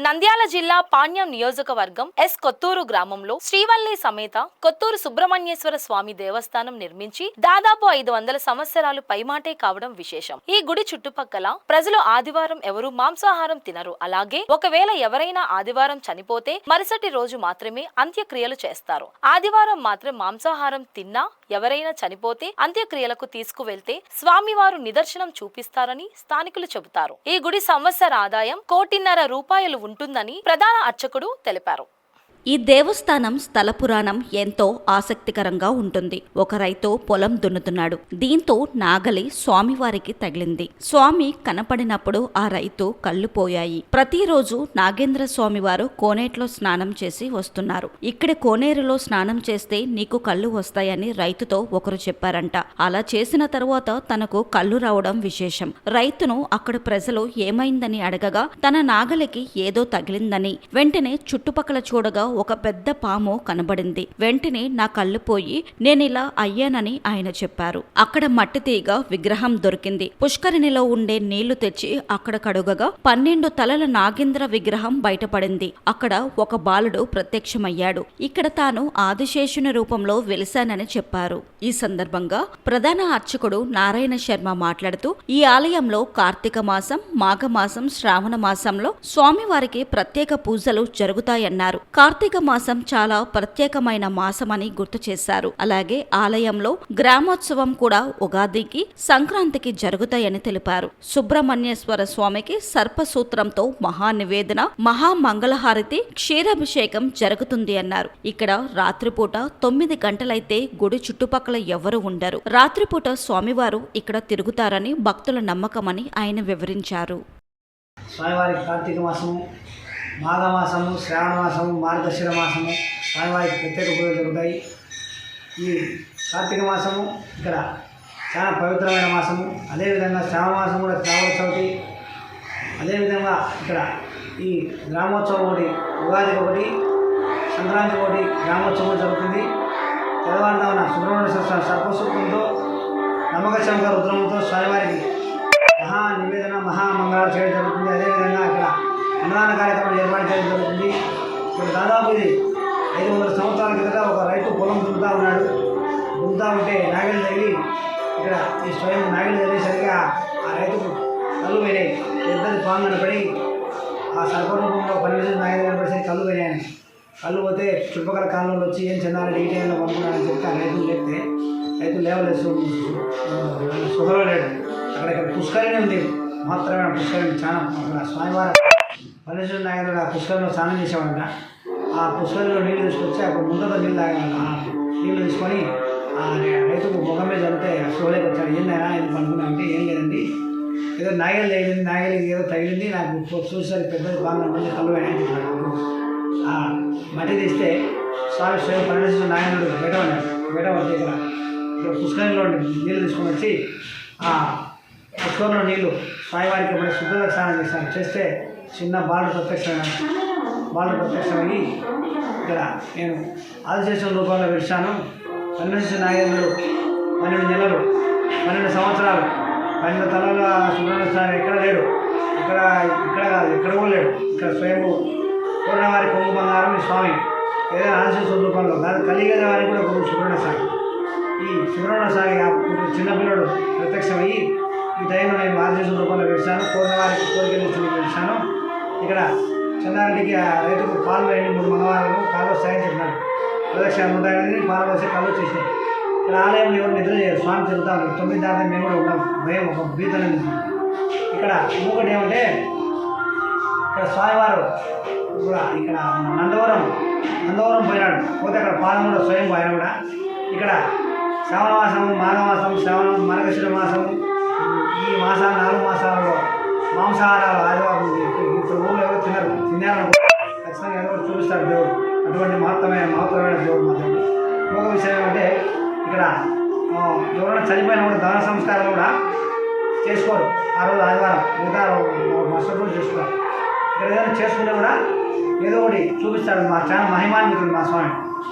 నంద్యాల జిల్లా పాణ్యం నియోజకవర్గం ఎస్ కొత్తూరు గ్రామంలో శ్రీవల్లి సమేత కొత్తూరు సుబ్రహ్మణ్యేశ్వర స్వామి దేవస్థానం నిర్మించి దాదాపు 500 సంవత్సరాలు పైమాటే కావడం విశేషం. ఈ గుడి చుట్టుపక్కల ప్రజలు ఆదివారం ఎవరు మాంసాహారం తినరు. అలాగే ఒకవేళ ఎవరైనా ఆదివారం చనిపోతే మరుసటి రోజు మాత్రమే అంత్యక్రియలు చేస్తారు. ఆదివారం మాత్రం మాంసాహారం తిన్నా ఎవరైనా చనిపోతే అంత్యక్రియలకు తీసుకువెళ్తే స్వామివారు నిదర్శనం చూపిస్తారని స్థానికులు చెబుతారు. ఈ గుడి సంవత్సర ఆదాయం ₹1.5 కోటి ఉంటుందని ప్రధాన అర్చకుడు తెలిపారు. ఈ దేవస్థానం స్థల పురాణం ఎంతో ఆసక్తికరంగా ఉంటుంది. ఒక రైతు పొలం దున్నుతున్నాడు. దీంతో నాగలి స్వామివారికి తగిలింది. స్వామి కనపడినప్పుడు ఆ రైతు కళ్ళు పోయాయి. ప్రతిరోజు నాగేంద్ర స్వామివారు కోనేట్లో స్నానం చేసి వస్తున్నారు. ఇక్కడ కోనేరులో స్నానం చేస్తే నీకు కళ్ళు వస్తాయని రైతుతో ఒకరు చెప్పారంట. అలా చేసిన తరువాత తనకు కళ్ళు రావడం విశేషం. రైతును అక్కడ ప్రజలు ఏమైందని అడగగా తన నాగలికి ఏదో తగిలిందని, వెంటనే చుట్టుపక్కల చూడగా ఒక పెద్ద పాము కనబడింది. వెంటనే నా కళ్ళు పోయి నేనిలా అయ్యానని ఆయన చెప్పారు. అక్కడ మట్టి తీగ విగ్రహం దొరికింది. పుష్కరిణిలో ఉండే నీళ్లు తెచ్చి అక్కడ కడుగగా 12 తలల నాగేంద్ర విగ్రహం బయటపడింది. అక్కడ ఒక బాలుడు ప్రత్యక్షమయ్యాడు. ఇక్కడ తాను ఆదిశేషుని రూపంలో వెలిశానని చెప్పారు. ఈ సందర్భంగా ప్రధాన అర్చకుడు నారాయణ శర్మ మాట్లాడుతూ ఈ ఆలయంలో కార్తీక మాసం, మాఘమాసం, శ్రావణ మాసంలో స్వామివారికి ప్రత్యేక పూజలు జరుగుతాయన్నారు. కార్తీక మాసం చాలా ప్రత్యేకమైన మాసమని గుర్తు చేశారు. అలాగే ఆలయంలో గ్రామోత్సవం కూడా ఉగాదికి, సంక్రాంతికి జరుగుతాయని తెలిపారు. సుబ్రహ్మణ్యేశ్వర స్వామికి సర్పసూత్రంతో మహానివేదన, మహామంగళహారతి, క్షీరాభిషేకం జరుగుతుంది అన్నారు. ఇక్కడ రాత్రిపూట 9 గంటలైతే గుడి చుట్టుపక్కల ఎవరు ఉండరు. రాత్రిపూట స్వామివారు ఇక్కడ తిరుగుతారని భక్తుల నమ్మకమని ఆయన వివరించారు. స్వామివారికి కార్తీక మాసము, మాఘమాసము, శ్రావణ మాసము, మార్గశిర మాసము స్వామివారికి ప్రత్యేక పూజలు జరుగుతాయి. ఈ కార్తీక మాసము ఇక్కడ చాలా పవిత్రమైన మాసము. అదేవిధంగా శ్రావణ మాసం కూడా శ్రావణ చవితి. అదేవిధంగా ఇక్కడ ఈ గ్రామోత్సవం ఒకటి, ఉగాదికి ఒకటి, సంక్రాంతి ఒకటి గ్రామోత్సవం జరుగుతుంది. తెల్లవారుజామున సుబ్రహ్మణ్యేశ్వర సర్పసూత్రంతో, నమ్మకశంకర రుద్రంతో స్వామివారికి మహా నివేదన, మహామంగళాలు చేయడం జరుగుతుంది. అదేవిధంగా ఇక్కడ అన్నదాన కార్యక్రమం ఏర్పాటు చేయడం జరుగుతుంది. ఇప్పుడు దాదాపు ఇది 500 సంవత్సరాల కిందట ఒక రైతు పొలం దున్నుతూ ఉన్నాడు. దున్నుతూ ఉంటే నాగలి తగిలి ఇక్కడ ఈ స్వయం నాగలి తగిలేసరికి ఆ రైతుకు కళ్ళు పోయినాయి. పెద్దది పాంగన పడి ఆ సర్పరూపంలో 12 నాగలి కనపడేసరికి కళ్ళు పోయినాయని. కళ్ళు పోతే చుట్టుపక్కల కాలంలో వచ్చి ఏం చెందాలని ఈ టైంలో పంపుకున్నాడని చెప్తే ఆ రైతులు లేపితే రైతు లేవలేదు, సుఖలో లేడు. అక్కడ పుష్కరిణి ఉంది, మహత్తరమైన పుష్కరిణి. చాలా అక్కడ స్వామివారి 12 నాగలు ఆ పుష్కరంలో స్నానం చేసేవాడంట. ఆ పుష్కరంలో నీళ్ళు తీసుకొచ్చి అక్కడ ముందతో నీళ్ళు తాగేవాడు. ఆ నీళ్ళు తీసుకొని ఆ రైతుకు ముఖం మీద చదివితే స్టోలేకి వచ్చాడు. ఏందైనా ఇది పనుకున్నా అంటే ఏం లేదండి, ఏదో నాగలి తగిలింది, నాగలి ఏదో తగిలింది, నాకు చూసేసరికి పెద్దది బాగా మంది కళ్ళు అని చెప్పాడు. ఆ మట్టి తీస్తే స్వామి స్వయం 12 నాగలు బయట ఉన్నాడు. బయట పడితే ఇక్కడ పుష్కరంలో నీళ్ళు తీసుకొని వచ్చి ఆ పుష్కరంలో నీళ్ళు స్వామివారికి మరి శుద్ధంగా స్నానం చేస్తాను. చేస్తే చిన్న బాలుడు ప్రత్యక్షమయ్యి ఇక్కడ నేను ఆదిశేషం రూపంలో విడిచాను. 12 నాగేంద్రుడు 12 నెలలు 12 సంవత్సరాలు 12 తలల సుబ్రహ్మణ్య స్వామి ఎక్కడ లేడు. ఇక్కడ కాదు, ఎక్కడ కూడా లేడు. ఇక్కడ స్వయం పూర్ణవారి కొంగు బంగారం ఈ స్వామి ఏదైనా ఆదిశేషం రూపంలో కాదు, కలిగేద వారికి కూడా ఒక సుబ్రహ్మణ్య స్వామి. ఈ సుబ్రహ్మణ్య స్వామి చిన్నపిల్లడు ప్రత్యక్షమయ్యి ఈ టైంలో నేను ఆదిశేషం రూపంలో విడిచాను. పూర్ణవారికి కోరికలు విడిచాను. ఇక్కడ చిన్నారెడ్డికి ఆ రైతుకు పాలు వేయండి, 3 మంగళవారాలు కాలు వస్తాయని చెప్పినాడు. ప్రదక్షిణ ఉంటాయని పాలు వస్తే కళ్ళు వచ్చేసినాయి. ఇక్కడ ఆలయంలో ఎవరు నిద్ర చేయరు, స్వామి తిరుగుతా ఉంటారు. 9 దాకా మేము కూడా ఉన్నాం, భయం ఒక భీత అనేది. ఇక్కడ ఇంకొకటి ఏమంటే ఇక్కడ స్వామివారు కూడా ఇక్కడ నందవరం పోయినాడు. పోతే అక్కడ పాలన కూడా స్వయం ఆయన కూడా ఇక్కడ శ్రావణ మాసము, మాఘమాసం, శ్రావణం, మార్గశిర మాసము, ఈ మాసాలు 4 మాసాలలో మాంసాహారాలు ఆదివారం ఇప్పుడు ఊళ్ళో ఎవరు తిన్నారని ఖచ్చితంగా ఎవరు చూపిస్తాడు దేవుడు. అటువంటి మహత్తరమైన దేవుడు మాత్రం. ఇంకొక విషయం ఏమంటే ఇక్కడ ఎవరైనా చనిపోయినా కూడా దహన సంస్కారాలు కూడా చేసుకోరు. ఆ రోజు ఆదివారం, మిగతా మరుసటి రోజు చేసుకోరు. ఇక్కడ ఏదైనా చేసుకుంటే కూడా ఏదో ఒకటి చూపిస్తాడు. చాలా మహిమాన్వితుడు మా స్వామి.